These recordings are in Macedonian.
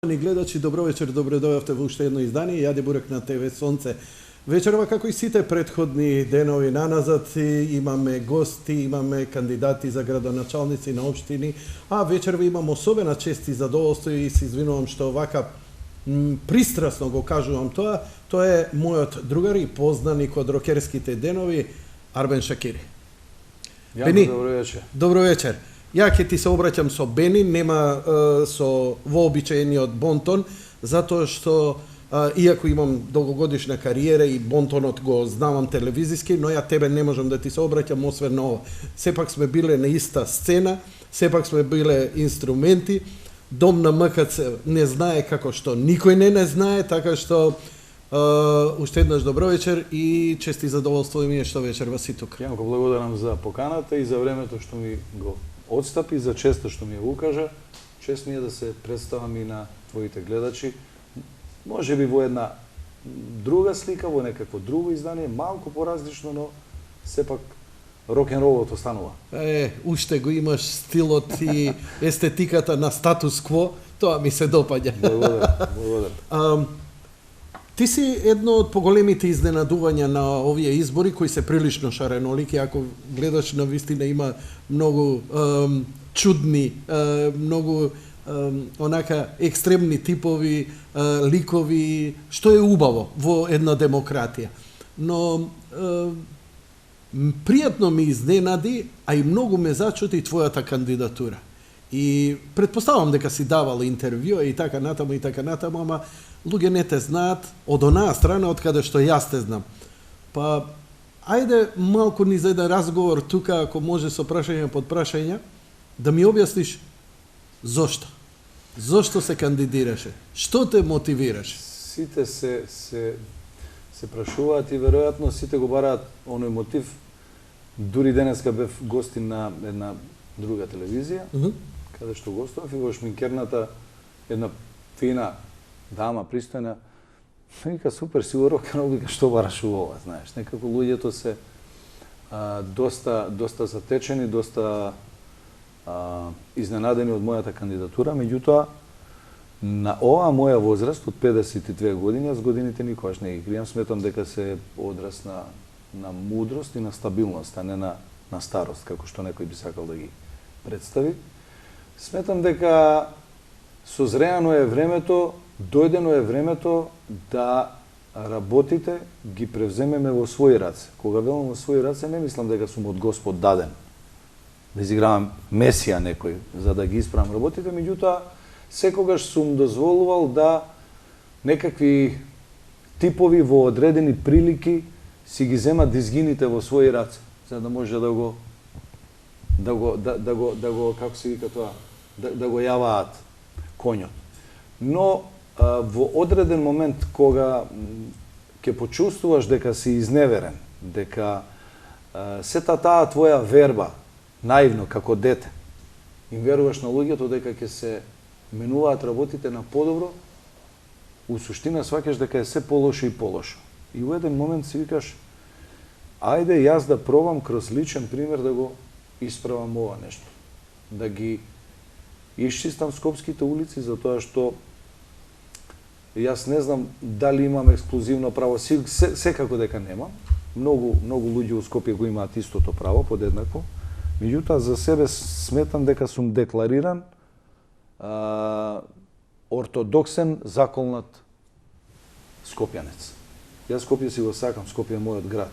Ni гледачи, добро вечер, добро дојавте во уште едно издание. Јаде Бурек на ТВ Сонце. Вечерва, како и сите претходни денови наназад, имаме гости, имаме кандидати за градоначалници на општини, а вечерва имам особена чест и задоволство и се извинувам што вака пристрасно го кажувам тоа. Тоа е мојот другар и познаник од рокерските денови, Арбен Шакири. Бени, добро вечер. Добро вечер. Ја ќе ти се обраќам со Бени, нема со вообичаениот бонтон, затоа што иако имам долгогодишна кариера и бонтонот го знавам телевизиски, но ја тебе не можам да ти се обраќам освен на ова. Сепак сме биле на иста сцена, сепак сме биле инструменти, Дом на МКЦ не знае како што никој не знае, така што уште еднаш добро вечер и чест и задоволство ми е што вечерва си тука. Јанко, благодарам за поканата и за времето што ми го отстапи, за честа што ми ја укажа. Чест ми е да се представам и на твоите гледачи. Може би во една друга слика, во некакво друго издание, малку поразлично, но сепак рок-н-ролот останува. Уште го имаш стилот и естетиката на статус кво, тоа ми се допаѓа. Благодарам. Ти си едно од поголемите изненадувања на овие избори, кои се прилично шаренолики. Ако гледаш, на вистина има многу чудни, многу онака екстремни типови, ликови, што е убаво во една демократија. Но пријатно ми изненади, а и многу ме зачути твојата кандидатура. И предпоставам дека си давал интервју и така натаму, ама луѓе не те знаат од онаа страна од каде што јас те знам. Па, ајде малку ни за еден разговор тука, ако може со прашање под прашање, да ми објасниш зошто? Зошто се кандидираше? Што те мотивираше? Сите се прашуваат и веројатно сите го бараат оној мотив. Дури денеска бев гостин на една друга телевизија, каде што гостував и во шминкерната една фина дама, пристојна, вика, супер, си во рок-н-рол, вика, што бараш ова, знаеш. Некако луѓето се доста затечени, доста изненадени од мојата кандидатура, меѓутоа, на оваа моја возраст, од 52 години, јас годините никогаш не ги кријам, сметам дека се одраз на мудрост и на стабилност, а не на старост, како што некој би сакал да ги представи. Сметам дека созреано е времето, дојдено е времето да работите ги превземеме во своји раце. Кога велам во своји раце, не мислам дека сум од Господ даден, да изигравам месија некој, за да ги исправам работите, меѓутоа, секогаш сум дозволувал да некакви типови во одредени прилики си ги земат дизгините во своји раце, за да може да го како се вика тоа, да го јаваат коњот. Но во одреден момент кога ќе почувствуваш дека си изневерен, дека сета таа твоја верба, наивно како дете, им веруваш на луѓето дека ќе се менуваат работите на подобро, у суштина сваќаш дека е се полошо и полошо. И во еден момент си викаш, ајде јас да пробам кроз личен пример да го исправам ова нешто. Да ги исчистам скопските улици, затоа што јас не знам дали имам ексклузивно право, секако дека немам. Многу луѓе у Скопје го имаат истото право, подеднакво. Меѓутоа, за себе сметам дека сум деклариран ортодоксен заколнат скопјанец. Јас Скопје си го сакам, Скопје е мојот град.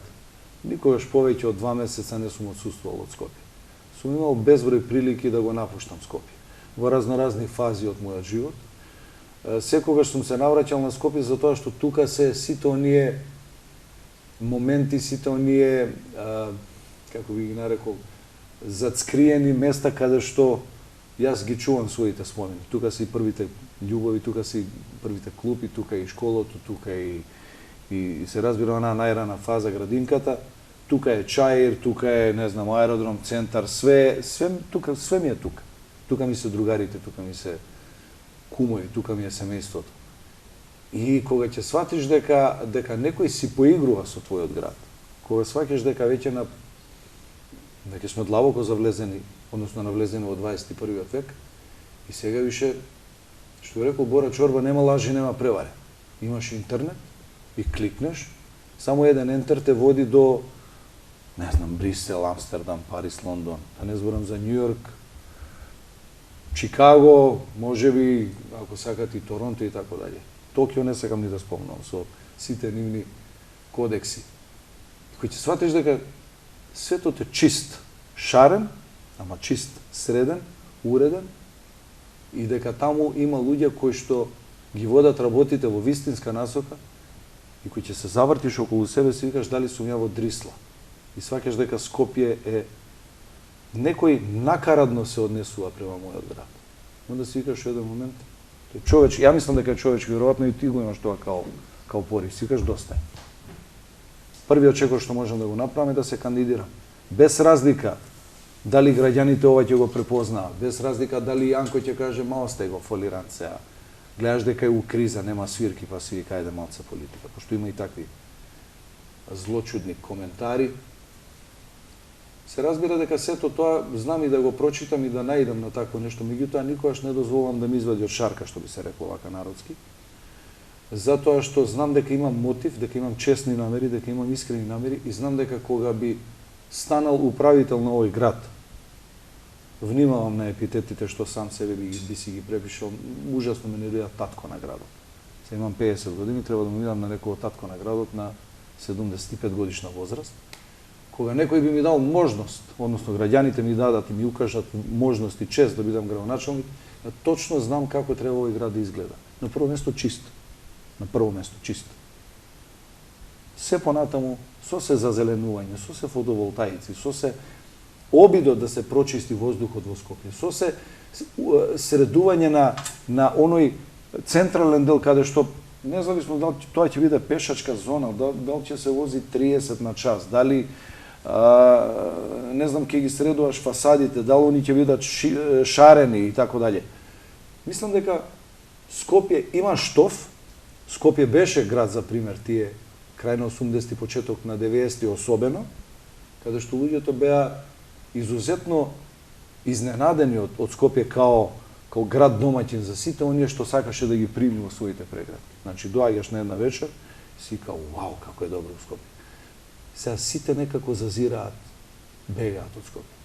Никогаш повеќе од 2 месеца не сум отсуствувал од Скопје. Сум имал безброј прилики да го напуштам Скопје во разноразни фази од мојот живот. Секогаш сум се навраќал на Скопје затоа што тука се сите оние моменти, сите оние, како би ги нарекол, зацкриени места каде што јас ги чувам своите спомени. Тука се и првите љубови, тука се и првите клупи, тука и школото, тука и се разбира онаа најрана фаза градинката. Тука е Чаир, тука е, не знам, аеродром, центар, све ми е тука. Тука ми се другарите, тука ми се кумови, тука ми е семејството. И кога ќе сватиш дека некој си поигрува со твојот град, кога сваќаш дека веќе сме длабоко завлезени, односно навлезени во 21. век, и сега више Што рекол Бора Чорба, нема лажи, нема преваре. Имаш интернет и кликнеш, само еден ентер те води до, не знам, Брисел, Амстердам, Парис, Лондон, да не зборам за Нью Йорк, Чикаго, може би, ако сакат и Торонто и така дале. Токио не сакам ни да спомнам со сите нивни кодекси. Кој ќе сватиш дека светот е чист, шарен, ама чист, среден, уреден, и дека таму има луѓе кои што ги водат работите во вистинска насока, и кој ќе се завртиш околу себе, си викаш дали сум ја во Дрисла. И сваќаш дека Скопје е некој накарадно се однесува према мојот град. Onda си викаш во еден момент, тој човечки, ја мислам дека е човечки, веројатно и ти го имаш тоа као порив, си викаш доста е. Првиот чекор што можам да го направам е да се кандидирам. Без разлика дали граѓаните ова ќе го препознаат, без разлика дали Јанко ќе каже малосте го фолиран сега. Гледаш дека е у криза, нема свирки, па си вика ајде малце политика, пошто има и такви злочудни коментари. Се разбира дека сето тоа знам и да го прочитам и да наидам на такво нешто, меѓутоа никогаш не дозволам да ми извади од шарка, што би се рекло вака народски. Затоа што знам дека имам мотив, дека имам честни намери, дека имам искрени намери и знам дека кога би станал управител на овој град, внимавам на епитетите што сам себе би си ги препишал, ужасно ме нервира татко на градот. Се имам 50 години, треба да му видам на некој татко на градот на 75 годишна возраст. Кога некој би ми дал можност, односно граѓаните ми дадат и ми укажат можност и чест да бидам градоначалник, точно знам како треба овој град да изгледа. На прво место чист. На прво место чист. Се понатаму, со се зазеленување, со се фотоволтаици, со се обидот да се прочисти воздухот во Скопје, со се средување на оној централен дел каде што независно дали тоа ќе биде пешачка зона, дали ќе се вози 30 на час, дали не знам ќе ги средуваш фасадите, дали они ќе бидат шарени и така дале. Мислам дека Скопје има штоф. Скопје беше град за пример тие крај на 80-ти, почеток на 90-ти особено, каде што луѓето беа изузетно изненадени од Скопје као град домаќин за сите оние што сакаше да ги прими во своите преградки. Значи доаѓаш на една вечер и си као вау, како е добро во Скопје. Сега сите некако зазираат, бегаат од Скопје.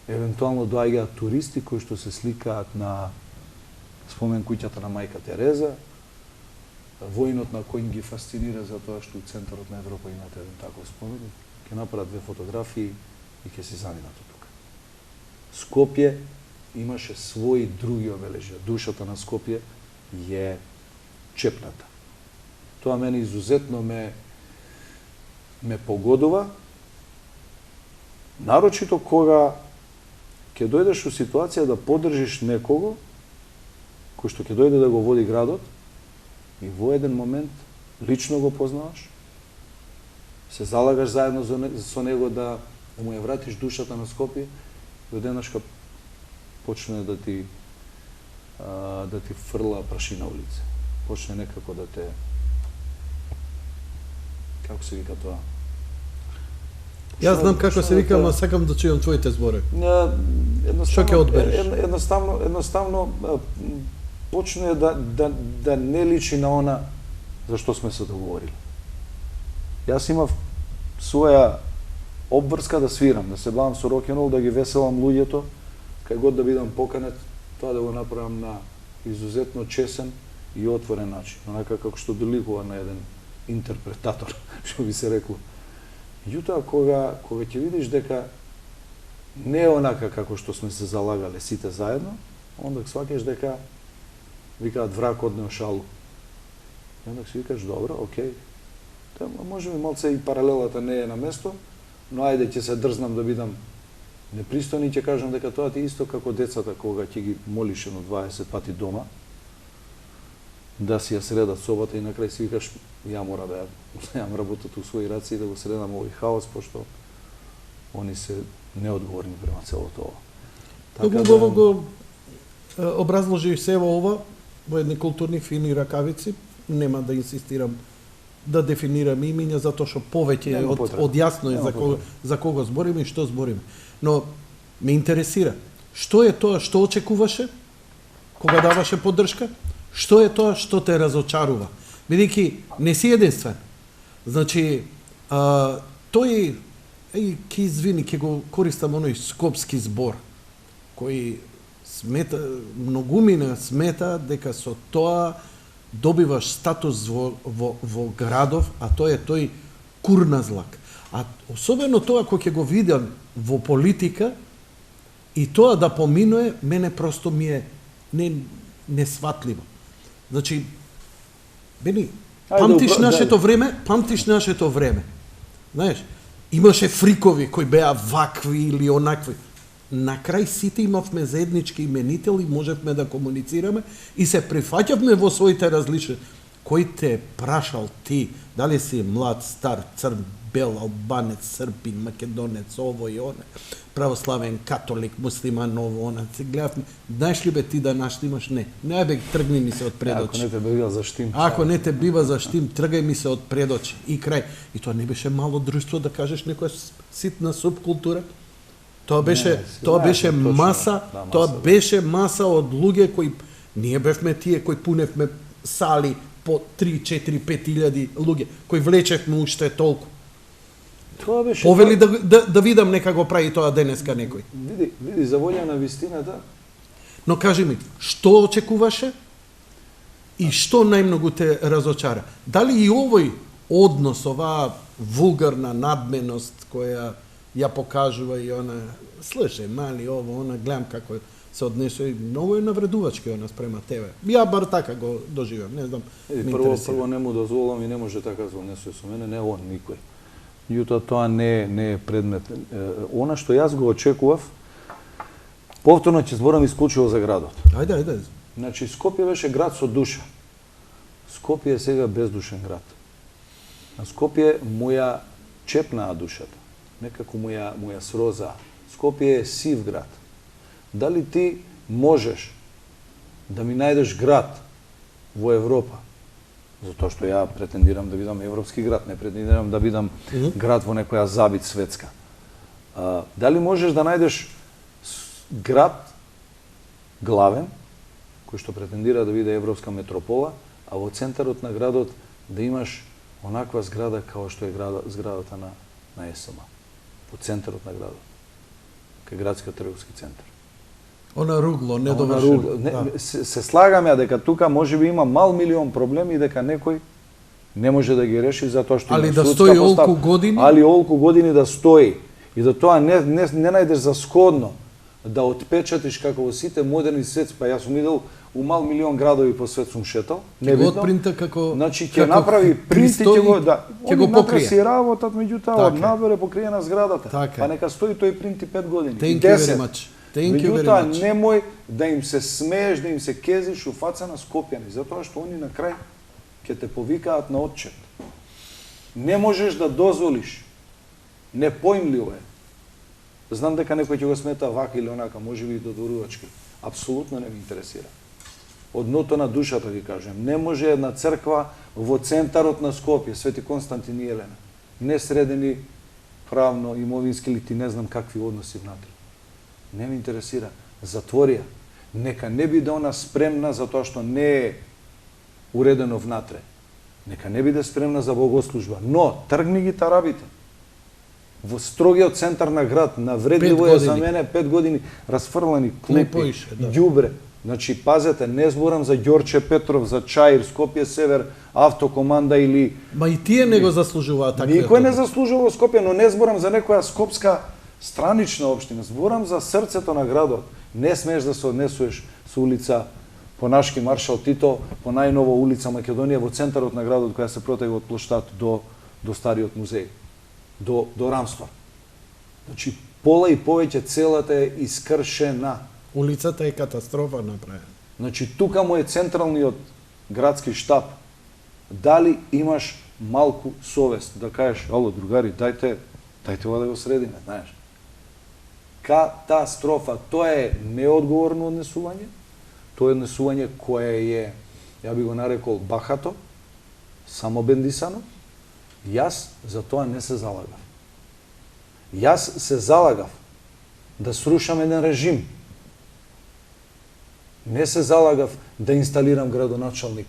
Евентуално доаѓаат туристи кои што се сликаат на спомен куќата на мајка Тереза, воинот на кој ги фасцинира за тоа што у центарот на Европа имате еден таков споменик, ќе направат 2 фотографии и ќе се заминат од тука. Скопје имаше своји други обележја. Душата на Скопје е чепната. Тоа мене изузетно ме погодува, нарочито кога ќе дојдеш у ситуација да поддржиш некого кој што ќе дојде да го води градот и во еден момент лично го познаваш, се залагаш заедно со него да му ја вратиш душата на Скопје, и одеднашка почне да ти фрла прашина улице. Почне некако да те, како се вика тоа? Јас знам како се вика, ама сакам да чујам твоите збори. Што ќе одбереш? Едноставно почне да не личи на она за што сме се договорили. Јас имав своја обврска да свирам, да се бавам со рок-н-рол, да ги веселам луѓето, кај год да бидам поканет, тоа да го направам на изузетно чесен и отворен начин, онака како што доликува на еден интерпретатор, што би се рекло. Меѓутоа, кога ќе видиш дека не е онака како што сме се залагале сите заедно, онда сваќаш дека викаат враг однео шалу. И онда си викаш, добро, окей. Може би малце и паралелата не е на место, но ајде ќе се дрзнам да бидам непристоен и ќе кажам дека тоа ти исто како децата кога ќе ги молиш едно 20 пати дома, да си ја средат собата и на крај си викаш, ја мора да ја работат у своји раци и да го средам овој хаос, пошто они се неодговорни према целото ова. Така убаво го образложи се ова во едни културни фини ракавици. Нема да инсистирам да дефинирам имиња, затоа што повеќе од јасно е за кого збориме и што збориме. Но ме интересира, што е тоа што очекуваше кога даваше поддршка? Што е тоа што те разочарува? Бидејќи не си единствен. Значи, тој, ке извини, ке го користам оној скопски збор, кој смета, многумина смета дека со тоа добиваш статус во градов, а тоа е тој курназлак. А особено тоа кој ќе го видам во политика и тоа да поминуе, мене просто ми е несватливо. Значи, Бени, памтиш нашето време. Знаеш, имаше фрикови кои беа вакви или онакви. На крај сите имавме заеднички именител и можевме да комуницираме и се прифаќавме во своите различни. Кој те прашал ти, дали си млад, стар, црн, бел, албанец, српин, македонец, ово и оне, православен, католик, муслиман, ово, оне, се гледавме, знаеш ли бе ти да наштимаш? Не. Не бе, тргни ми се од пред очи. Ако не те бива за штим. Ако не те бива за штим, тргај ми се од пред очи. И крај. И тоа не беше мало друштво, да кажеш некоја ситна субкултура. Тоа беше маса, тоа беше маса од луѓе кои ние бевме тие кои пуневме сали по 3, 4, 5 илјади луѓе, кои влечевме уште толку. Тоа беше Повели да видам нека го прави тоа денеска некој. Види за волја на вистината. Но кажи ми, што очекуваше и што најмногу те разочара? Дали и овој однос, оваа вулгарна надменост која ја покажува и она, слушај, мали ово, она, гледам како се однесува и многу е навредувачки она спрема тебе. Ја бар така го доживам, не знам. Прво не му дозволам и не може така да се однесува со мене, не он никој. Меѓутоа тоа не е предмет. Она што јас го очекував, повторно ќе зборам исклучиво за градот. Ајде. Значи, Скопје беше град со душа. Скопје е сега бездушен град. На Скопје му ја чепнаа душата. Некако му ја сроза. Скопје е сив град. Дали ти можеш да ми најдеш град во Европа? Затоа што ја претендирам да бидам европски град, не претендирам да бидам град во некоја забит светска. Дали можеш да најдеш град главен, кој што претендира да биде европска метропола, а во центарот на градот да имаш онаква зграда како што е зградата на ЕСМ, во центарот на градот, кај градскиот трговски центар. Она ругло, недовршено. Се слагаме дека тука можеби има мал милион проблеми и дека некој не може да ги реши затоа што али да стои олку години, али олку години да стои и да тоа не најдеш за сходно да отпечатиш како во сите модерни свет, па јас сум идел у мал милион градови по свет сум шетал, не видно. Од принта како значи ќе направи принт и ќе го ќе го покрие. Си работат, меѓутоа од надвор е покриена зградата. Па нека стои тој принт и 5 години. Thank you very much. Меѓутоа, немој да им се смееш, да им се кезиш у фаца на скопјани, затоа што они на крај ќе те повикаат на отчет. Не можеш да дозволиш, непоимливо е. Знам дека некој ќе го смета вака или онака, може би и додворувачки. Апсолутно не ме интересира. Од дното на душата ви кажем, не може една црква во центарот на Скопје, Свети Константин и Елена, не средени правно, имовински или ти не знам какви односи внатре. Не ме интересира. Затвори ја. Нека не биде она спремна за тоа што не е уредено внатре. Нека не биде спремна за богослужба. Но, тргни ги тарабите. Во строгиот центар на град, навредливо е за мене 5 години расфрлани клупи, ѓубре. Значи, пазете, не зборам за Ѓорче Петров, за Чаир, Скопје Север, Автокоманда или... Ма и тие не го заслужуваат така. Никој не заслужува во Скопје, но не зборам за некоја скопска странична општина, зборам за срцето на градот. Не смееш да се однесуваш со улица Понашки маршал Тито, по најнова улица Македонија во центарот на градот која се протега од плоштад до стариот музеј, до Рамства. Значи, пола и повеќе целата е искршена. Улицата е катастрофа направена. Значи, тука му е централниот градски штаб. Дали имаш малку совест да кажеш, ало, другари, дајте ова да го средиме, знаеш. Катастрофа. Тоа е неодговорно однесување. Тоа е однесување кое е, ја би го нарекол, бахато, самобендисано. Јас за тоа не се залагав. Јас се залагав да срушам еден режим. Не се залагав да инсталирам градоначалник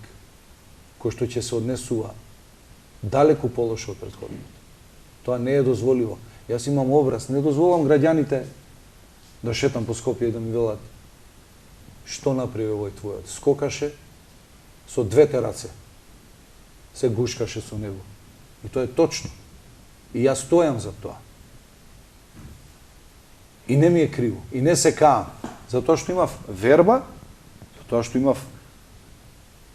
кој што ќе се однесува далеку полошо од претходниот. Тоа не е дозволиво. Јас имам образ, не дозволам граѓаните да шетам по Скопје и да ми велат што направи овој твојот. Скокаше со двете раце. Се гушкаше со него. И тоа е точно. И јас стојам за тоа. И не ми е криво. И не се каам. Затоа што имав верба, затоа што имав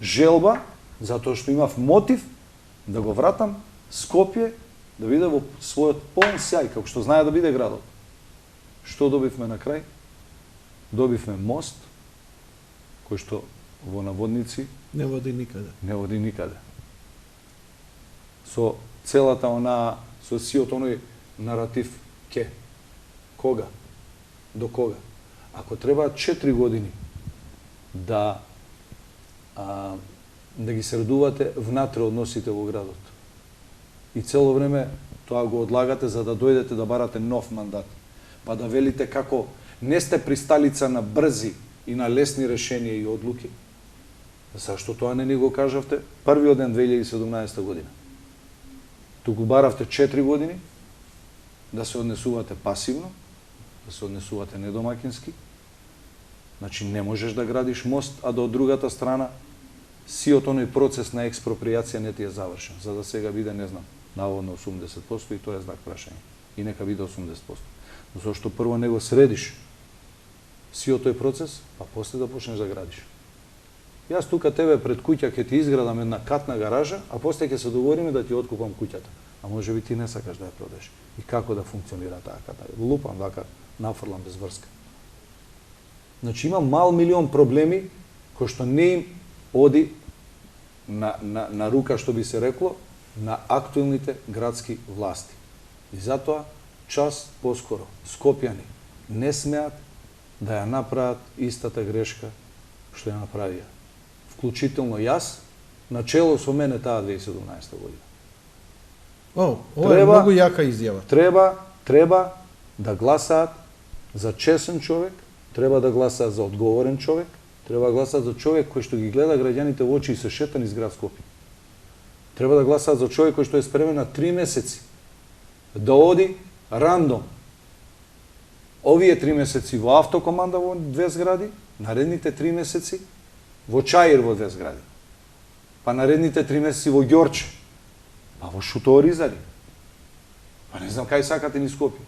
желба, затоа што имав мотив да го вратам Скопје да биде во својот полн сјај, како што знае да биде градот. Што добивме на крај? Добивме мост, кој што во наводници Не води никаде. не води никаде. Со целата со сиот оној наратив ке. Кога? До кога? Ако треба 4 години да ги средувате внатре односите во градот и цело време тоа го одлагате за да дојдете да барате нов мандат, па да велите како не сте присталица на брзи и на лесни решенија и одлуки, зашто тоа не ни го кажавте првиот ден 2017 година? Туку баравте 4 години да се однесувате пасивно, да се однесувате недомакински. Значи не можеш да градиш мост, а да од другата страна сиот оној процес на експроприација не ти е завршен, за да сега биде, не знам, наводно 80% и тоа е знак прашање. И нека биде 80%. Но зашто прво не го средиш сиот тој процес, па после да почнеш да градиш. Јас тука тебе пред куќа ќе ти изградам една катна гаража, а после ќе се договориме да ти откупам куќата. А може би ти не сакаш да ја продадеш. И како да функционира таа катна? Лупам вака, нафрлам без врска. Значи има мал милион проблеми кои што не им оди на рука, што би се рекло, на актуелните градски власти. И затоа час поскоро скопјани не смеат да ја направат истата грешка што ја направија. Вклучително јас, начело со мене таа 2017 година. Ова е многу јака изјава. Треба да гласаат за чесен човек, треба да гласаат за одговорен човек, треба да гласаат за човек кој што ги гледа граѓаните во очи и се шета низ град Скопје. Треба да гласаат за човек кој што е спремен на 3 месеци да оди рандом. Овие 3 месеци во автокоманда во 2 згради, наредните 3 месеци во Чаир во 2 згради. Па наредните 3 месеци во Ѓорче. Па во Шуторизари. Па не знам кај сакате ни Скопје.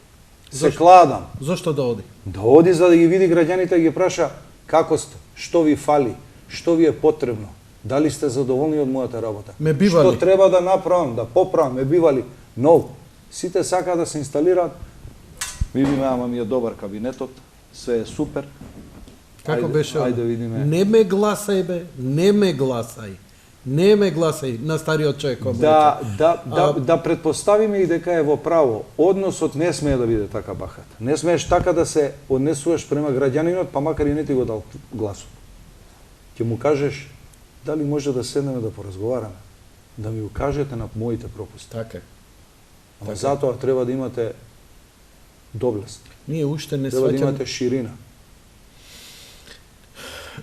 Се кладам. Зошто да оди? Да оди за да ги види граѓаните и ги праша како сте, што ви фали, што ви е потребно, дали сте задоволни од мојата работа. Ме бивали. Што треба да направам, да поправам, ме бивали. Но, сите сака да се инсталираат. Видиме, ама ми е добар кабинетот, све е супер. Како беше? Ајде видиме. Не ме гласај бе, не ме гласај. Не ме гласај на стариот човек. Да предпоставиме и дека е во право. Односот не смее да биде така бахат. Не смееш така да се однесуваш према граѓанинот, па макар и не ти го дал гласот. Ќе му кажеш дали може да седнеме да поразговараме, да ми укажете на моите пропусти. Така. Ама затоа треба да имате доблест. Ние уште не Треба да сваќаме. имате ширина.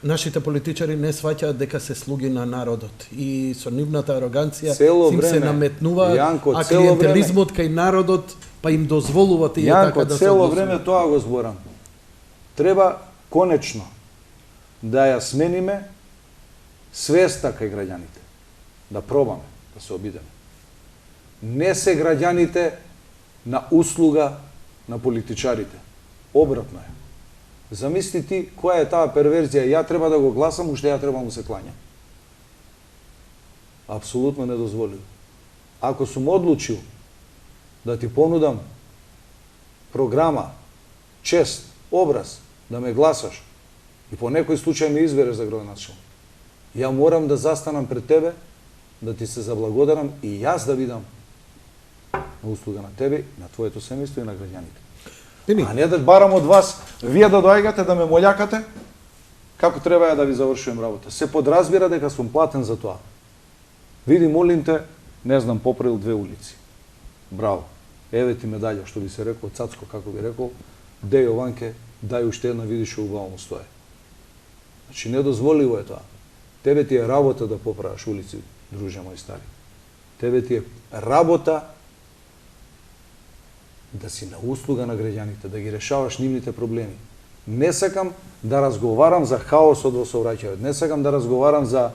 Нашите политичари не сваќаат дека се слуги на народот и со нивната ароганција Цело им се време, наметнуваат, Јанко, а цело клиентелизмот кај народот па им дозволуваат и така Јанко, да се цело однесуваат. време тоа го зборам. Треба конечно да ја смениме свеста кај граѓаните. Да пробаме, да се обидеме. Не се граѓаните на услуга на политичарите. Обратно е. Замисли ти која е таа перверзија, ја треба да го гласам, уште ја треба да му се клањам. Апсолутно недозволиво. Ако сум одлучил да ти понудам програма, чест, образ, да ме гласаш и по некој случај ме избереш за градоначалник, ја морам да застанам пред тебе, да ти се заблагодарам и јас да видам на услуга на тебе, на твоето семејство и на граѓаните. А не да барам од вас, вие да доаѓате да ме молјакате, како треба ја да ви завршувам работа. Се подразбира дека сум платен за тоа. Види, молим те, не знам, поправил 2 улици. Браво. Еве ти медаља, што би се рекол, Цацко, како би рекол, де Јованке, дај уште една, видиш убаво му стое. Значи недозволиво е тоа. Тебе ти е работа да поправаш улици, друже мој стари. Тебе ти е работа да си на услуга на граѓаните, да ги решаваш нивните проблеми. Не сакам да разговарам за хаосот во сообраќајот. Не сакам да разговарам за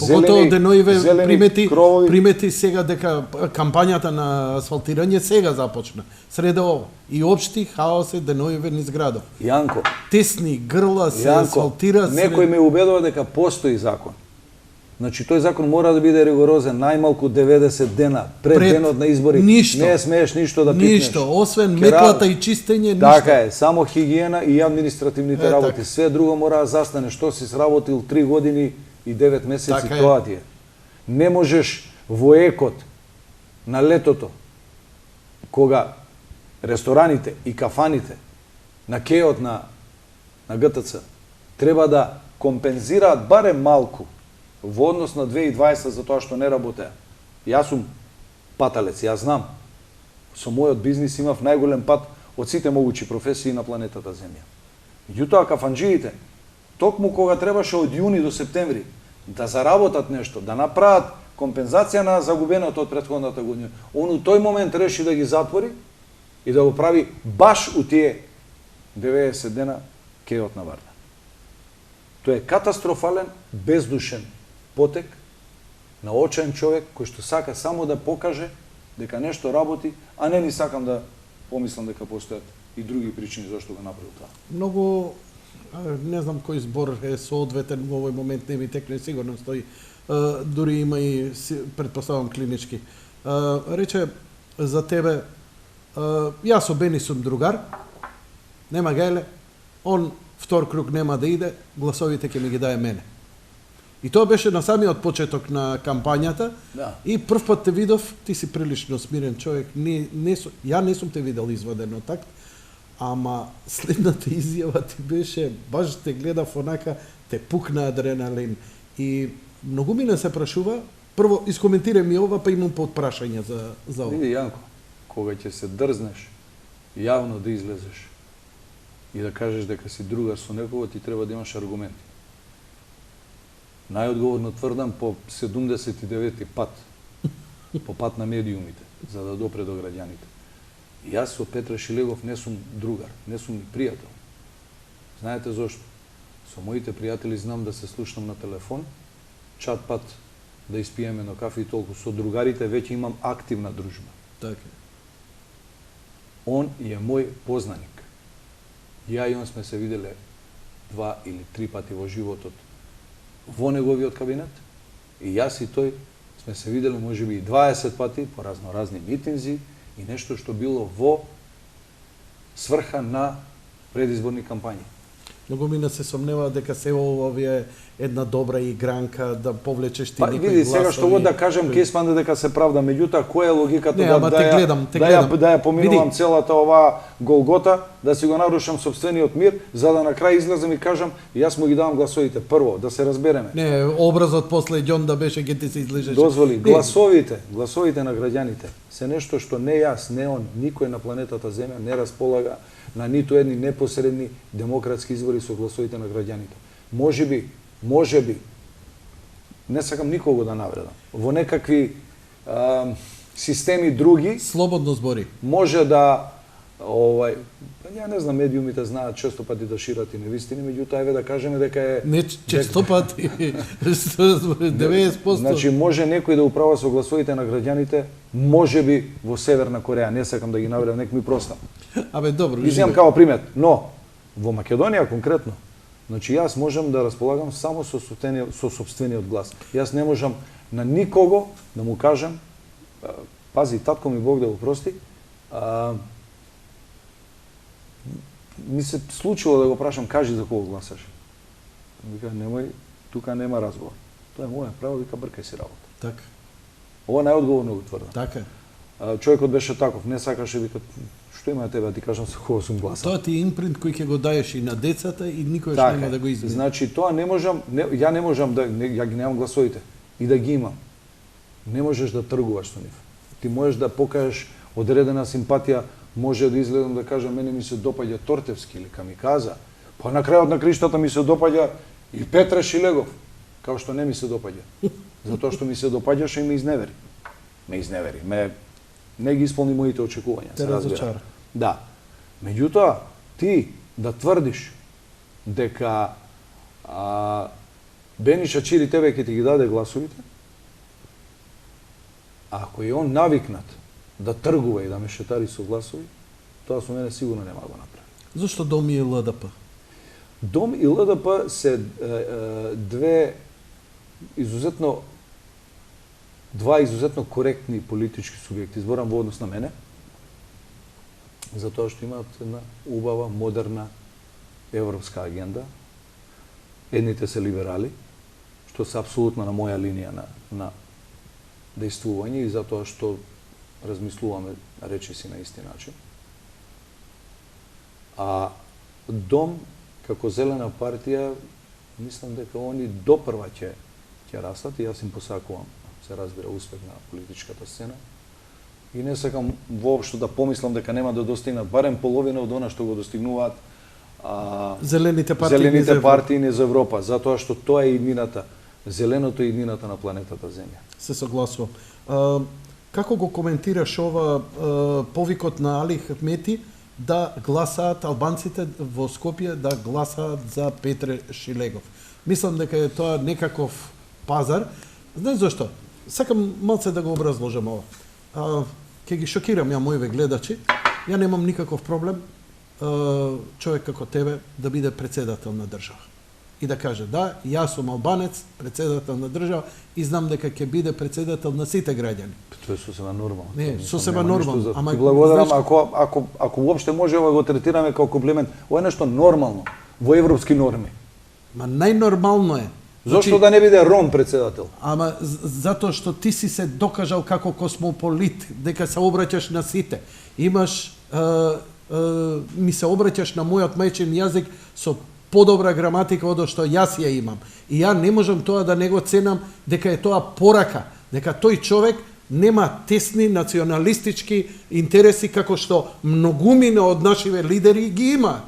Поготово Деноиве кровови. примети сега дека кампањата на асфалтирање сега започна. Среде ово. И општи хаос е Деноиве низ градов. Јанко, Тесни грла се асфалтира. некој ме убедува дека постои закон. Значи тој закон мора да биде ригорозен најмалку 90 дена пред денот на избори. Ништо. Не смееш ништо да пипнеш. Ништо, освен метлата и чистење, ништо. Така е, само хигиена и административните работи. така. Све друго мора да застане. Што си сработил 3 години и 9 месеци, Така е. тоа ти е. Не можеш во екот на летото, кога рестораните и кафаните на кеот на ГТЦ треба да компензираат барем малку во однос на 2020 за тоа што не работеа. Јас сум паталец, јас знам. Со мојот бизнис имав најголем пат од сите могучи професии на планетата Земја. Меѓутоа кафанџиите, токму кога требаше од јуни до септември да заработат нешто, да направат компензација на загубеното од претходната година, он у тој момент реши да ги затвори и да го прави баш у тие 90 дена кеот на Варна. Тоа е катастрофален, бездушен потек на очен човек кој што сака само да покаже дека нешто работи, а не ни сакам да помислам дека постојат и други причини зашто го направил тоа. Многу не знам кој збор е соодветен во овој момент, не ми текне сигурно стои. Дури има и претпоставам клинички. Рече за тебе, јас со Бени сум другар, нема гајле, он втор круг нема да иде, гласовите ќе ми ги дае мене. И тоа беше на самиот почеток на кампањата. Да. И прв пат те видов, ти си прилично смирен човек. Ја не сум те видел изваден од такт, ама следната изјава ти беше, баш те гледав онака, те пукна адреналин. И многу ми не се прашува, прво искоментирај ми ова, па имам подпрашање за ова. Види, Јанко, кога ќе се дрзнеш јавно да излезеш и да кажеш дека си другар со некого, ти треба да имаш аргументи. Најодговорно тврдам по 79-ти пат, по пат на медиумите, за да допре до граѓаните. И јас со Петра Шилегов не сум другар, не сум ни пријател. Знаете зошто? Со моите пријатели знам да се слушнам на телефон, чат пат да испиеме на кафе и толку. Со другарите веќе имам активна дружба. Така. Он е мој познаник. Ја и он сме се виделе 2 или 3 пати во животот во неговиот кабинет и јас и тој сме се виделе можеби и 20 пати по разноразни митинзи и нешто што било во сврха на предизборни кампањи. Многу ми не се сомнева дека се ова е една добра игранка да повлечеш ти Па некои види, гласови. сега што го да кажам, ке спанда дека се правда, меѓутоа која е логиката Не, ама те гледам. да ја поминувам целата оваа голгота, да си го нарушам собствениот мир, за да на крај излезам и кажам, јас му ги давам гласовите. Прво, да се разбереме. Не, образот после ѓон да беше ќе ти се излежеше. Дозволи, гласовите на граѓаните се нешто што не јас, не он, никој на планетата Земја не располага на ниту едни непосредни демократски избори со гласовите на граѓаните. Можеби, не сакам никого да навредам, во некакви системи други, Слободно збори. може да, ја не знам, медиумите знаат често пати да шират и невистини, меѓутоа еве да кажеме дека е... Не често пати, 90%. Значи, може некој да управа со гласовите на граѓаните, можеби во Северна Кореја, не сакам да ги навредам, нека ми простам. Абе, добро. Ги земам као пример, но во Македонија конкретно, значи јас можам да располагам само со сопствениот глас. Јас не можам на никого да му кажам, пази, татко ми Бог да го прости, ми се случило да го прашам, кажи за кого гласаш. Вика, немој, тука нема разговор. Тоа е моја право, вика, бркај си работа. Така. Ова најодговорно го тврдам. Така. Човекот беше таков, не сакаше, вика, што има на тебе да ти кажам со кого сум гласал. Тоа ти е импринт кој ќе го даеш и на децата и никош Така, нема да го измени. значи тоа не можам, ја не можам да, ја ги немам гласовите и да ги имам. Не можеш да тргуваш со нив. Ти можеш да покажеш одредена симпатија, може да изгледам да кажам, мене ми се допаѓа Тортевски или Камиказа, Pa na kraju na krištата ми се допаѓа и Петре Шилегов, као што не ми се допаѓа. Затоа што ми се допаѓаше и ме изневери. Не ги исполни моите очекувања, се разбира. Да. Меѓутоа, ти да тврдиш дека Бениша Чири тебе ќе ти ги даде гласовите, ако е он навикнат да тргува и да мешетари со гласови, тоа со мене сигурно нема да го направи. Зошто Дом и ЛДП? Дом и ЛДП се два изузетно коректни политички субјекти, зборам во однос на мене, затоа што имаат една убава, модерна европска агенда. Едните се либерали, што се апсолутно на моја линија на дејствување и затоа што размислуваме речиси на исти начин. А Дом, како зелена партија, мислам дека они допрва ќе растат и јас им посакувам, се разбира, успех на политичката сцена. И не сакам воопшто да помислам дека нема да достигнат барем половина од она што го достигнуваат зелените партии не за Европа, затоа што тоа е иднината, зеленото е иднината на планетата Земја. Се согласувам. Како го коментираш ова повикот на Али Ахмети да гласаат албанците во Скопје да гласаат за Петре Шилегов? Мислам дека е тоа некаков пазар. Знаеш зашто? Сакам малце да го образложам ова. Ќе ги шокирам ја моите гледачи. Ја немам никаков проблем човек како тебе да биде председател на држава. И да каже, да, јас сум албанец, председател на држава и знам дека ќе биде председател на сите граѓани. Тоа е сосема нормално. Не, сосема нормално. Ама благодарам, ако уопште може да го третираме како комплимент, ова е нешто нормално во европски норми. Ма најнормално е. Зошто да не биде Ром председател? Ама затоа што ти си се докажал како космополит, дека се обраќаш на сите. Имаш ми се обраќаш на мојот мајчин јазик со подобра граматика од што јас ја имам. И ја не можам тоа да не го ценам дека е тоа порака, дека тој човек нема тесни националистички интереси како што многумина од нашиве лидери ги имаат.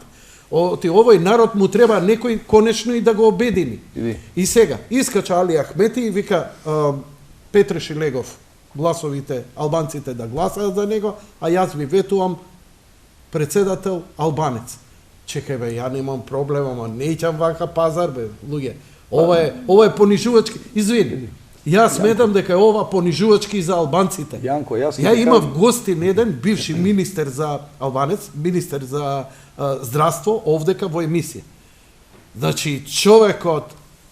Овој народ му треба некој конечно и да го обедини. И сега, искача Али Ахмети и вика Петре Шилегов, гласовите, албанците да гласаат за него, а јас ви ветувам председател албанец. Чекај бе, ја немам проблем, ама неќам вака пазар бе, луѓе. Ова е понижувачки. Извини. Јас сметам дека е ова понижувачки за албанците. Јанко, ја имав гостин еден бивши министер за албанец, министер за здравство овдека во емисија. Значи човекот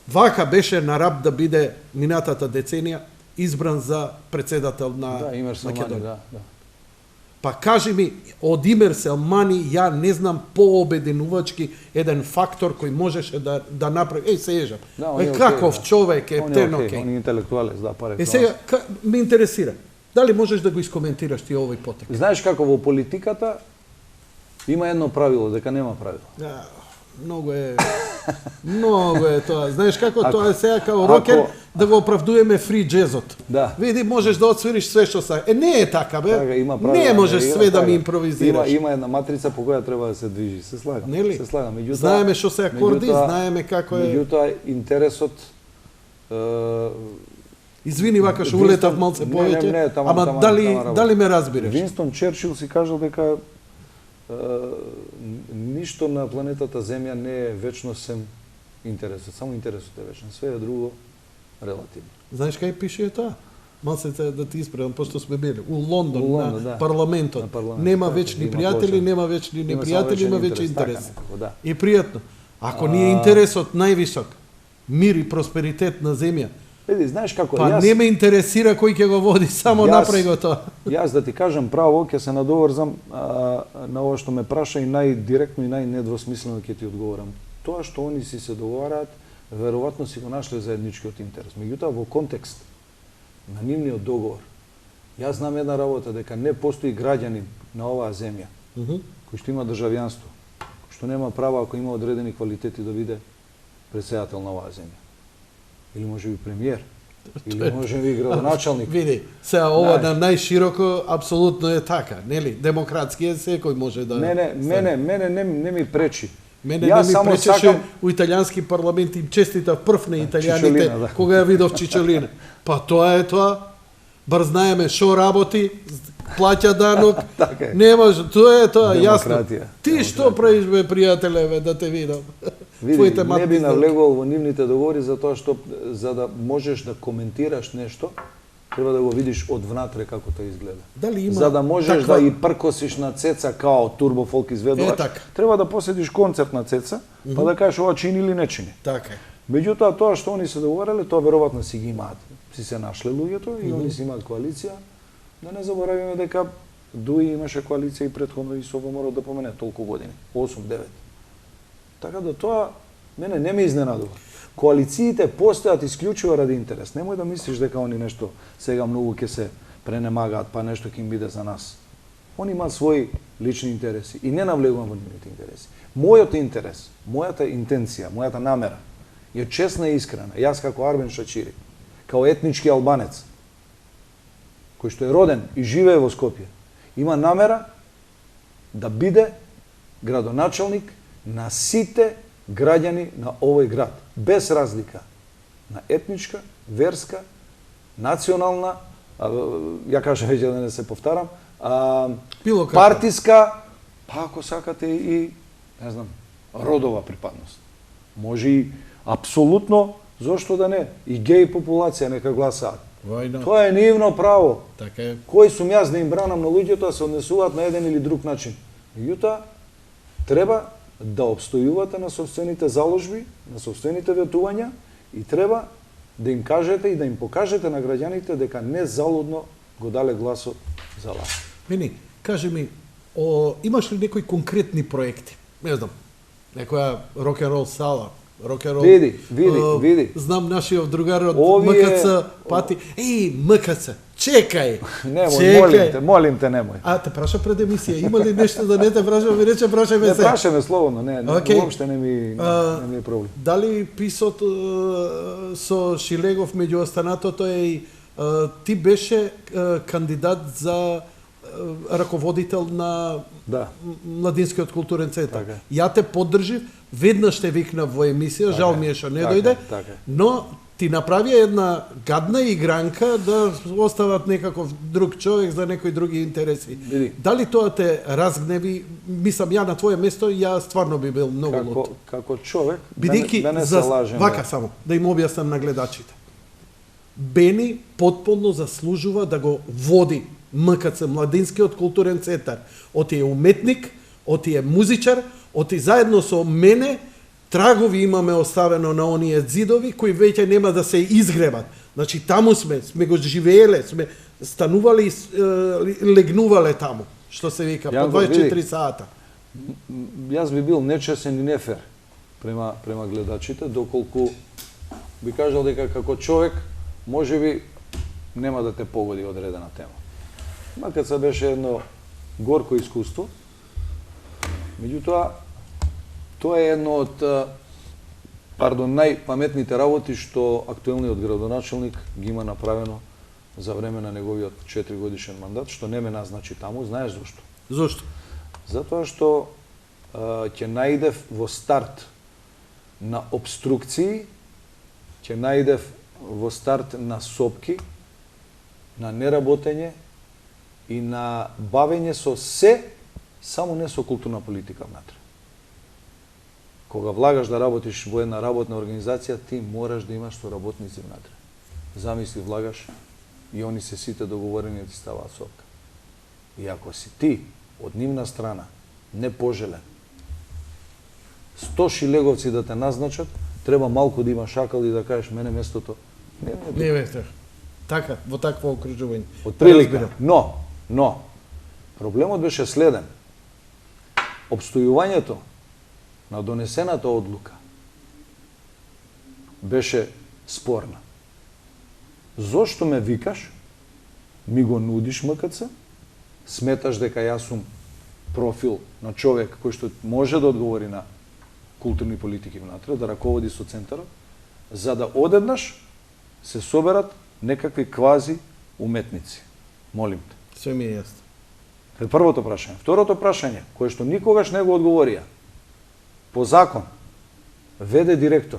вака беше на раб да биде минатата деценија избран за председател на Македонија. Да. Па кажи ми, од Имер Селмани, ја не знам пообединувачки еден фактор кој можеше да направи. Се ежам. Каков човек е птен окей. Он е интелектуалец, да, паре. Сега, ме интересира. Дали можеш да го искоментираш ти овој потек? Знаеш како во политиката има едно правило, дека нема правило. Многу е тоа. Знаеш како тоа е сега као рокер да го оправдуваме фри джезот. Да. Види, можеш да отсвириш све што сака. Не е така, бе. Не можеш све да ми импровизираш. Има една матрица по која треба да се движи. Се слагам. Нели? Се слагам. Меѓутоа, знаеме што се акорди, знаеме како е. Меѓутоа интересот извини, вака што улетав малце повеќе. Ама дали ме разбираш? Винстон Черчил си кажал дека ништо на планетата Земја не е вечно сем интересот. Само интересот е вечен. Све е друго релативно. Знаеш кај пише тоа? Малце да ти исправам, пошто сме били. У Лондон, на парламентот. Нема вечни пријатели, нема вечни непријатели, има вечни интереси. И пријатно. Ако ни е интересот највисок, мир и просперитет на земја, Види, знаеш како, па не ме интересира кој ќе го води, само направи го тоа. Јас да ти кажам право, ќе се надоврзам на ова што ме праша и најдиректно и најнедвосмислено ќе ти одговорам. Тоа што они си се договараат, веројатно си го нашле заедничкиот интерес. Меѓутоа во контекст на нивниот договор, јас знам една работа дека не постои граѓанин на оваа земја кој што има државјанство, кој што нема право ако има одредени квалитети да биде претседател на оваа земја. Или може би премиер, или може би градоначалник. Види, сега ова на најшироко апсолутно е така, нели? Демократски е, секој може да... Мене не ми пречи Мене Јас не ми само пречеше сакам- у италијански парламент им честитав прв на италијаните Чичолина, да. кога ја видов Чичолина. Па тоа е тоа. Бар знаеме шо работи, плаќа данок. Така е. Не може, тоа е тоа, јасно. Демократија. Ти што правиш бе пријателе бе, да те видам. Види, Твоите не матки би знаат. навлегувал во нивните договори затоа што за да можеш да коментираш нешто, треба да го видиш од внатре како тоа изгледа. Дали има За да можеш таква- да и пркосиш на Цеца као турбо фолк изведувач, така. треба да посетиш концерт на Цеца, па да кажеш ова чини или не чини. Така е. Меѓутоа тоа што они се договориле, тоа веројатно си ги имаат. Си се нашле луѓето и они си имаат коалиција. Да не заборавиме дека ДУИ имаше коалиција и претходно и со мора да помене толку години, 8-9. Така да тоа мене не ме изненадува. Коалициите постојат исклучиво ради интерес. Немој да мислиш дека они нешто сега многу ќе се пренемагаат, па нешто ќе им биде за нас. Они имаат своји лични интереси и не навлегувам во нивните интереси. Мојот интерес, мојата интенција, мојата намера е честна и искрена. Јас како Арбен Шачири, као етнички албанец, кој што е роден и живее во Скопје, има намера да биде градоначалник на сите граѓани на овој град, без разлика на етничка, верска, национална, ја кажам веќе да не се повторам, Било како. партиска, па ако сакате и, не знам, родова припадност. Може и апсолутно, зошто да не, и геј популација нека гласаат. Војно. Тоа е нивно право. Така е. Кој сум јас да им бранам на луѓето да се однесуваат на еден или друг начин. Меѓутоа, треба да обстојувате на собствените заложби, на собствените ветувања и треба да им кажете и да им покажете на граѓаните дека не залудно го дале гласот за вас. Мени, кажи ми, имаш ли некои конкретни проекти? Не знам, некоја рок-н-рол сала, рок-н-рол... Види. Знам нашиот другар од Овие- МКЦ пати. МКЦ, чекај! Немој, молим те, немој. А, те праша пред емисија, има ли нешто да не те праша, ми рече, прашај ме Не се. прашаме слободно, не, Океј. уопште не ми е проблем. Дали писот со Шилегов меѓу останатото е и ти беше кандидат за раководител на Да. Младинскиот културен центар. Така е. Ја те поддржив, веднаш те викнав во емисија, жал ми е што не така дојде, е, така е. но ти направија една гадна игранка да остават некаков друг човек за некои други интереси. Види. Дали тоа те разгневи? Мислам, ја на твое место, ја стварно би бил многу лут. Како човек, Бидејќи да не се за лажеме. вака само да им објаснам на гледачите. Бени потполно заслужува да го води МКЦ, Младинскиот културен центар. Оти е уметник, оти е музичар, оти заедно со мене трагови имаме оставено на оние зидови кои веќе нема да се изгребат. Значи таму сме го живееле, сме станували, легнувале таму, што се вика, по Јанко, 24 види. сата. Јас би бил нечесен и нефер према гледачите, доколку би кажал дека како човек можеби нема да те погоди одредена тема. МКЦ беше едно горко искуство, меѓутоа тоа е едно од најпаметните работи што актуелниот градоначалник ги има направено за време на неговиот 4 годишен мандат, што не ме назначи таму. Знаеш зошто? Зошто? Затоа што ќе наидев во старт на обструкции, ќе наидев во старт на сопки, на неработење и на бавење со се, само не со културна политика внатре. Кога влагаш да работиш во една работна организација, ти мораш да имаш соработници внатре. Замисли, влагаш и они се сите договорени да ти ставаат сопка. И ако си ти од нивна страна не пожелен 100 шилеговци да те назначат, треба малку да имаш шакал и да кажеш мене местото Не бе, така, во такво окружување. од прилика. Разбирам. Но, проблемот беше следен. Обстојувањето на донесената одлука беше спорна. Зошто ме викаш, ми го нудиш МКЦ, сметаш дека јас сум профил на човек кој што може да одговори на културни политики внатре, да раководи со центарот, за да одеднаш се соберат некакви квази уметници. Молим те. Се ми е јасно. Првото прашање. Второто прашање, кое што никогаш не го одговорија, по закон, ВД директор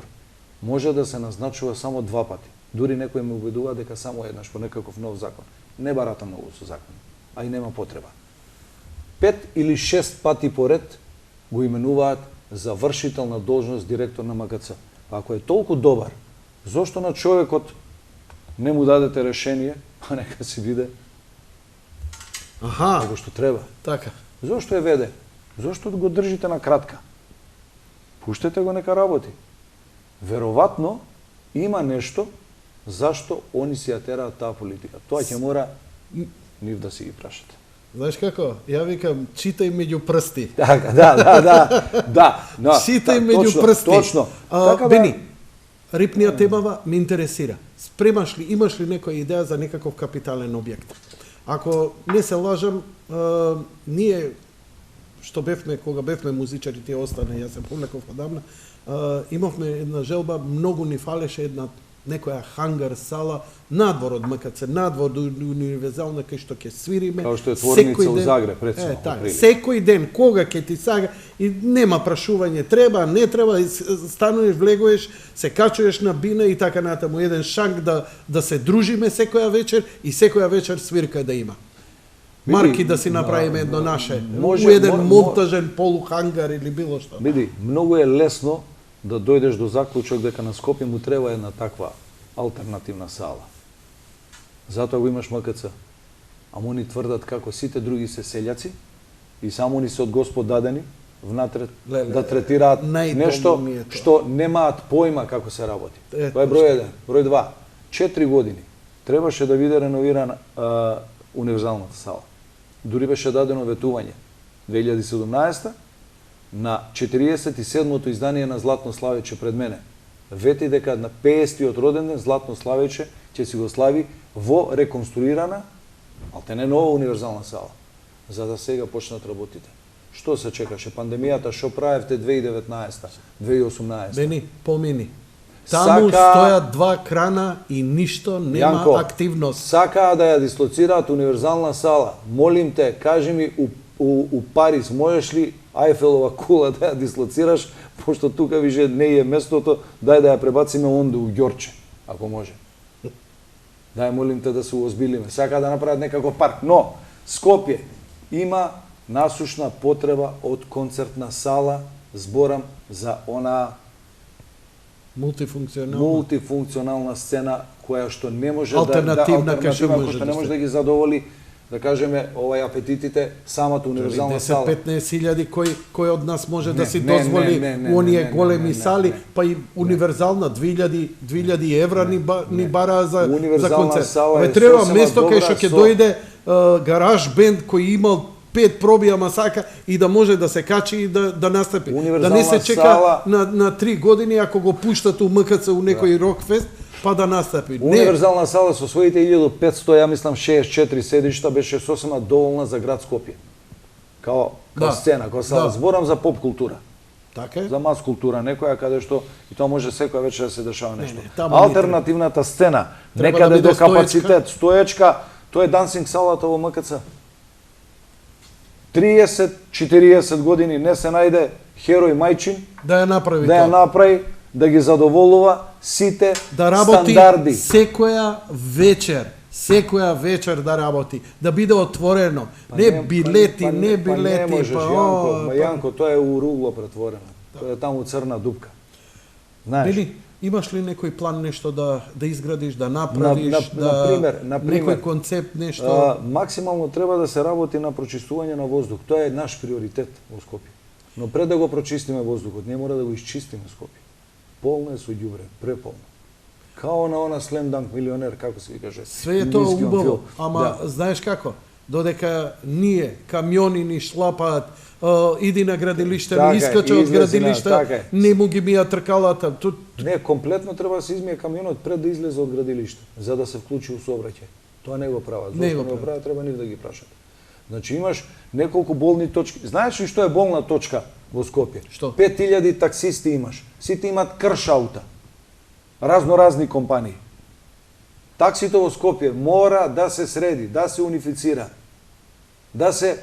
може да се назначува само 2 пати. Дури некој ме убедува дека само еднаш по некаков нов закон. Не барата многу со закон, а и нема потреба. 5 или 6 пати поред го именуваат за вршител на должност директор на МКЦ. Ако е толку добар, зошто на човекот не му дадете решение, а нека си биде како што треба? Така. Зошто е веде? Зошто го држите на кратка? Пуштете го нека работи. Веројатно има нешто зашто они си ја тераат таа политика. Тоа ќе мора нив да си ги прашате. Знаеш како? Ја викам, читај меѓу прсти. Така, да. Читај меѓу прсти. Точно. Бени, рипниот темава ме интересира. Имаш ли некоја идеја за некаков капитален објект? Ако не се лажам, ние што бевме, кога бевме музичари, тие остане, јас се повлеков одамна, имавме една желба, многу ни фалеше една некоја хангар сала надвор од МКЦ, надвор до универзална кај што ќе свириме. Као што е творница у Загреб, рецимо. Секој ден, кога ќе ти сага, и нема прашување, треба, не треба, стануваш, влегуваш, се качуваш на бина и така натаму, еден шанк да се дружиме секоја вечер и секоја вечер свирка да има. Марки да си направиме едно наше, еден монтажен полухангар или било што. Види, многу е лесно да дојдеш до заклучок дека на Скопје му треба една таква алтернативна сала. Затоа го имаш МКЦ. Ама они тврдат како сите други се селјаци и само они се од Господ дадени внатре да третираат нешто што немаат појма како се работи. Тоа е број 1. Број 2. 4 години требаше да биде реновирана универзалната сала. Дури беше дадено ветување 2017 на 47-то издание на Златно Славече пред мене. Вети дека на 50-тиот роден ден Златно Славече ќе си го слави во реконструирана, алтене нова универзална сала, за да сега почнат работите. Што се чекаше? Пандемијата, што правевте 2019, 2018? Бени, помини. Таму стојат 2 крана и ништо нема активност. Сакаа да ја дислоцираат универзална сала. Молим те, кажи ми у Париз, можеш ли Ајфелова кула да ја дислоцираш, пошто тука више не е местото, дај да ја пребациме онде у Ѓорче, ако може. Дај, молим те да се уозбилиме. Сака да направат некако парк. Но, Скопје има насушна потреба од концертна сала, зборам за онаа мултифункционална сцена која што не може алтернативна која што не може да ги задоволи, да кажеме, овај апетитите самата универзална сала. 10-15 илјади кој од нас може да си дозволи оние големи сали, па и универзална 2000 евра ни бараа за концерт. Треба место кај што ќе дојде гараж бенд кој имал 5 проби, ама сака и да може да се качи и да настапи. Да не се чека на 3 години ако го пуштат у МКЦ у некој рок-фест, па да настапи. Универзална сала со своите 1500, ја мислам 64 седишта беше сосема доволна за град Скопје. Као сцена, као сала. Зборам за поп култура. Така е. За мас култура, некоја каде што и тоа може секоја вечер да се дешава нешто. Алтернативната сцена, некаде до капацитет, стоечка, тоа е дансинг салата во МКЦ. 30-40 години не се најде херој мајчин да ја направи, да ги задоволува сите да работи стандарди. Секоја вечер да работи, да биде отворено, не билети, Јанко, тоа е у ругло претворено. Тоа е таму црна дупка. Знаеш? Били, имаш ли некој план нешто да изградиш, да направиш, например, некој концепт нешто? Максимално треба да се работи на прочистување на воздух. Тоа е наш приоритет во Скопје. Но пред да го прочистиме воздухот, не мора да го исчистиме Скопје. Полно е со ѓубре, преполно. Као на она Slam Dunk милионер, како се ги каже. Све е тоа убаво, ама знаеш како? Додека ние, камиони ни шлапаат, иди на градилиште, искача од градилиште, не му ги мија тркалата. Не, комплетно треба да се измие камионот пред да излезе од градилиште, за да се вклучи у сообраќај. Тоа не го прават. Зошто не го прават, треба нив да ги прашат. Значи имаш неколку болни точки. Знаеш ли што е болна точка во Скопје? Што? 5000 таксисти имаш. Сите имаат крш аута. Разноразни компании. Таксито во Скопје мора да се среди, да се унифицира, да се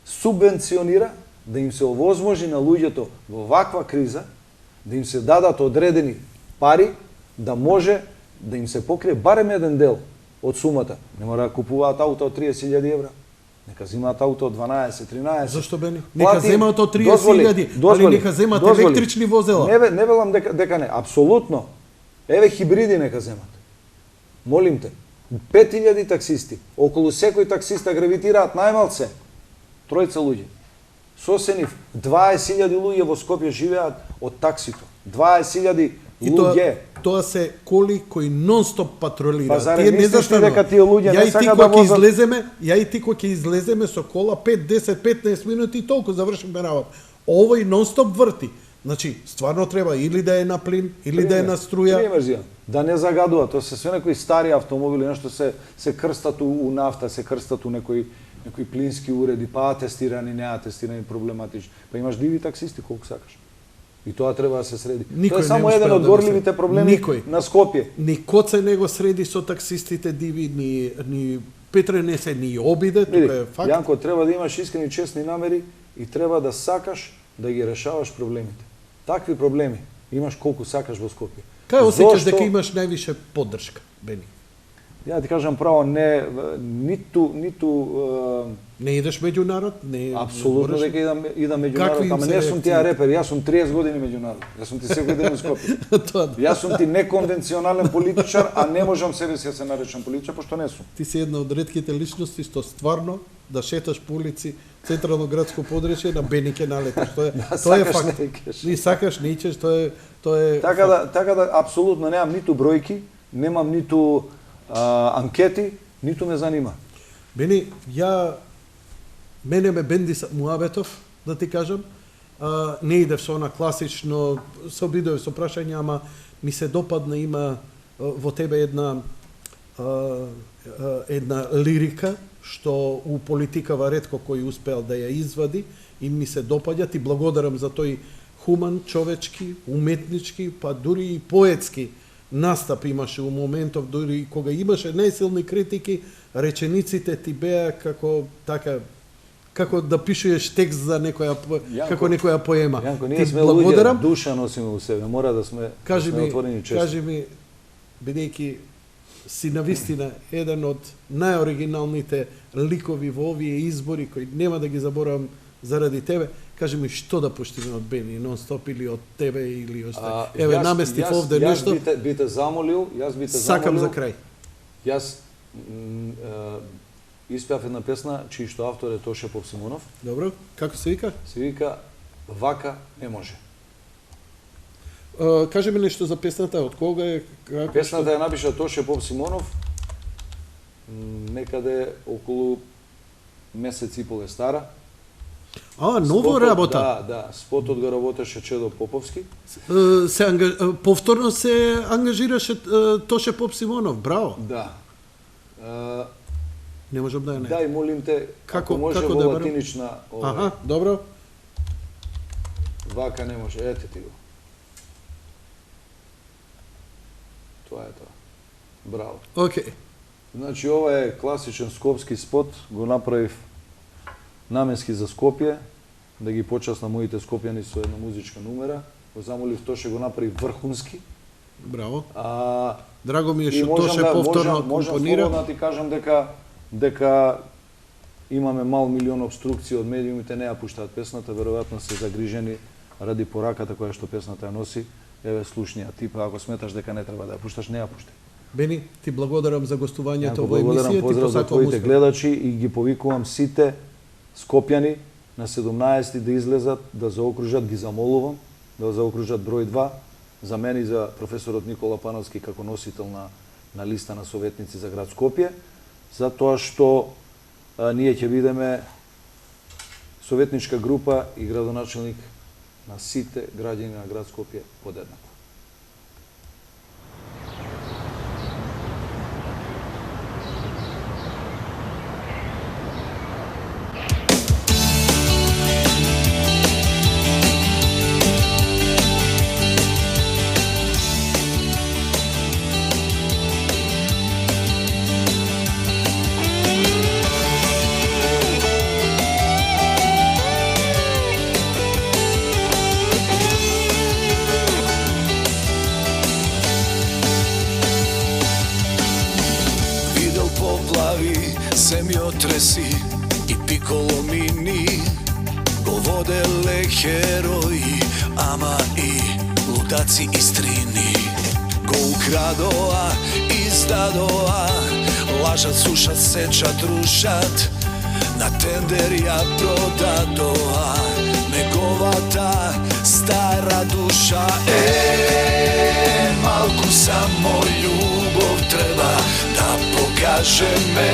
субвенционира, да им се овозможи на луѓето во ваква криза, да им се дадат одредени пари, да може да им се покрие барем еден дел од сумата. Не мора да купуваат ауто од 30.000 евра. Нека земаат ауто од 12-13. Зашто бе не? Нека земаат од 30.000, али нека земаат електрични возела. Не велам дека не, апсолутно. Еве хибриди нека земат. Молим те. 5.000 таксисти. Околу секој таксиста гравитираат најмалце тројца луѓе. Сосенив 20.000 луѓе во Скопје живеат од таксито. 20.000 луѓе. Тоа се коли кои нон-стоп патролираат. Па зарем мислиш дека тие луѓе не сакаат да возат? Ја и ти кој ќе излеземе со кола 5, 10, 15 минути и толку завршиме работа. Овој нон-стоп врти. Значи, стварно треба или да е на плин, или да е на струја. Пример, да не загадува. Тоа се све некои стари автомобили, нешто се крстат у нафта, се крстат у некои плински уреди, па атестирани, не атестирани, проблематични. Па имаш диви таксисти колку сакаш. И тоа треба да се среди. Тоа е само еден од горливите проблеми на Скопје. Ни Коце не го среди со таксистите диви, ни Петре не се ни обиде, тоа е факт. Јанко, треба да имаш искрени честни намери и треба да сакаш да ги решаваш проблемите. Такви проблеми имаш колку сакаш во Скопје. Кај осеќаш дека имаш највише поддршка, Бени? Ја ти кажам право, ниту не идеш меѓу народ, не. Апсолутно дека идам меѓу народ, ама не сум ти репер, јас сум 30 години меѓу народ. Јас сум ти секој ден во Скопје. Јас сум ти неконвенционален политичар, а не можам себе си да се наречам политичар, пошто не сум. Ти си една од ретките личности што стварно да шеташ по улици централно градско подречје на Бени ќе налеташ. Тоа е факт. Ни сакаш, не ичеш, тоа е Така да апсолутно немам ниту бројки, немам ниту анкети, ниту ме занима. Бени, мене ме бенди муабетов, да ти кажам. Не идев со она класично, се обидов со прашања, ама ми се допадна, има во тебе една лирика, што у политикава ретко кој успеал да ја извади и ми се допаѓа. Ти благодарам за тој хуман, човечки, уметнички, па дури и поетски настап имаше у моментов, дури кога имаше најсилни критики, речениците ти беа како да пишуеш текст за некоја поема. Јанко, ние сме луѓе, душа носиме у себе, мора да сме отворени чести. Кажи ми, бидејќи си навистина еден од најоригиналните ликови во овие избори, кои нема да ги заборавам заради тебе, кажи ми што да пуштиме од Бени, нон-стоп или од тебе или оста. Еве, наместив овде нешто. Јас би те замолил, сакам за крај. Јас испеав една песна, чиј што автор е Тоше Попсимонов. Добро, како се вика? Се вика Вака не може. Кажи ми нешто за песната, од кога е? Песната ја напиша Тоше Попсимонов, некаде околу месец и пол е стара. Ново работа? Да, спотот го работеше Чедо Поповски. Повторно се ангажираше Тоше Попсимонов, браво. Да. Не можам да ја не. Дај, молим те, како може во латинична... Аха, добро. Вака не може, ете ти го. Тоа е тоа. Браво. Океј. Значи, ова е класичен скопски спот, го направив наменски за Скопје, да ги почастам моите скопјани со една музичка numera. Го замолив Тоше го направи врхунски. Браво. Драго ми е што Тоше повторно компонира. Можам да ти кажам дека имаме мал милион обструкции од медиумите, не ја пуштаат песната, веројатно се загрижени ради пораката која што песната ја носи. Еве, слушни ја, ти па ако сметаш дека не треба да ја пушташ, не ја пуштај. Бени, ти благодарам за гостувањето во Благодарам, емисија. поздрав за твоите гледачи и ги повикувам сите скопјани на 17 да излезат, да заокружат, ги замолувам, да заокружат број 2 за мене и за професорот Никола Пановски како носител на листа на советници за град Скопје, затоа што ние ќе бидеме советничка група и градоначелник на сите граѓани на град Скопје подеднакво. zemljotresi i pikolomini, go vodele heroji, ama i ludaci istrini. Go ukradoa, izdadoa, lažat, sušat, sečat, rušat, na tender ja prodadoa, negovata stara duša. Malku samo ljubov treba da pokaže me,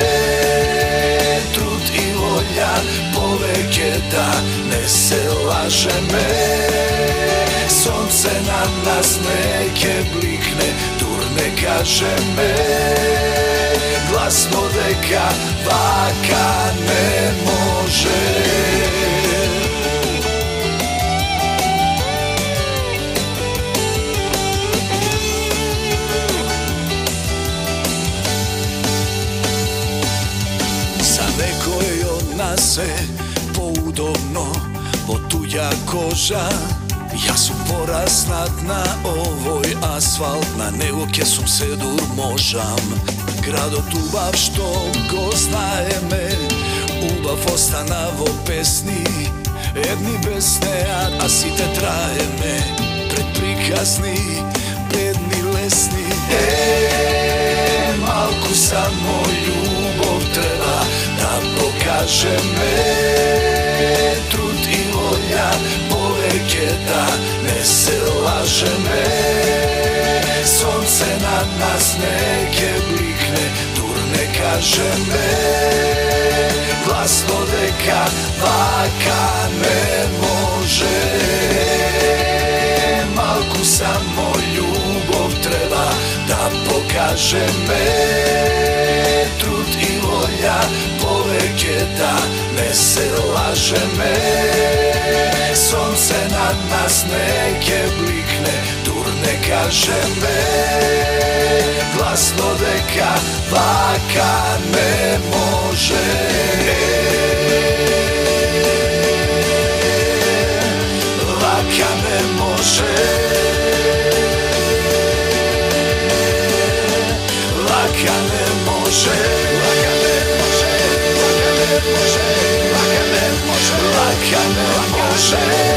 trud i volja poveke da ne se laže me. Sonce na nas neke blikne, turne kaže me, glasno deka vaka ne može. Za nekoj od nas se poudobno potuja koža, ja sam porasnat na ovoj asfalt, na neuke sum se dur možam. Grado tubav što go znaje me, ubav ostanavo pesni, jedni besne, a si te traje me, pred prikazni, bedni lesni. Malku samo ljubav treba da pokaže me, trud i volja poveke da ne se laže me. Sonce na nas neke blikne, turne kaže me, glasno deka vaka ne može. Malku samo ljubav treba da pokaže me, trud i volja poveke da ne se laže me. Sonce nad nas neke blikne, turne kaže me, glasno deka vaka ne može. Vaka ne može. Vaka ne može. Vaka ne može. Vaka ne može. Vaka ne može. Vaka ne može.